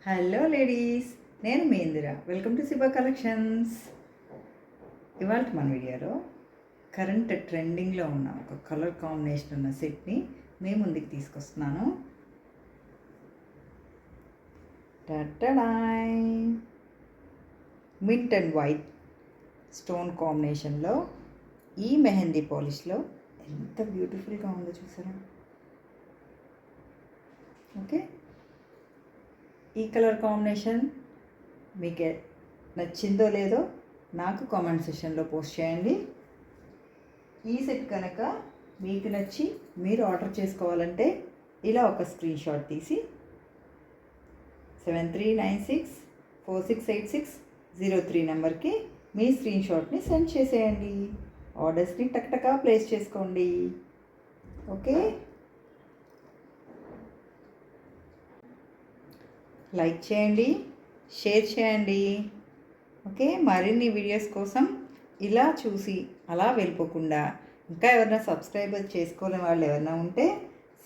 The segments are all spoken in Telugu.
హలో లేడీస్, నేను మీ Indira. Welcome to Shiva collections. ఇవాళ మన వీడియోలో కరెంట్ ట్రెండింగ్లో ఉన్న ఒక కలర్ కాంబినేషన్ ఉన్న సెట్ని మీ ముందుకు తీసుకొస్తున్నాను. టటడాయ్! మింట్ అండ్ వైట్ స్టోన్ కాంబినేషన్లో ఈ మెహందీ పాలిష్లో ఎంత బ్యూటిఫుల్గా ఉందో చూసారా. ఓకే, ఈ కలర్ కాంబినేషన్ మీకు నచ్చిందో లేదో నాకు కామెంట్ సెక్షన్లో పోస్ట్ చేయండి. ఈ సెట్ కనుక మీకు నచ్చి మీరు ఆర్డర్ చేసుకోవాలంటే ఇలా ఒక స్క్రీన్ షాట్ తీసి 7396468603 నెంబర్కి మీ స్క్రీన్ షాట్ని సెండ్ చేసేయండి. ఆర్డర్స్ని టక్టకా ప్లేస్ చేసుకోండి. ఓకే, లైక్ చేయండి, షేర్ చేయండి. ఓకే, మరిన్ని వీడియోస్ కోసం ఇలా చూసి అలా వెళ్ళిపోకుండా ఇంకా ఎవరైనా సబ్స్క్రైబర్ చేసుకోలేని వాళ్ళు ఎవరైనా ఉంటే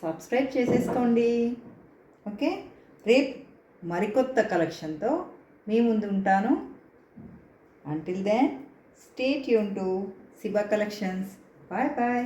సబ్స్క్రైబ్ చేసేసుకోండి. ఓకే, రేపు మరికొత్త కలెక్షన్తో మీ ముందు ఉంటాను. Until then stay tuned to Shiva collections. Bye bye.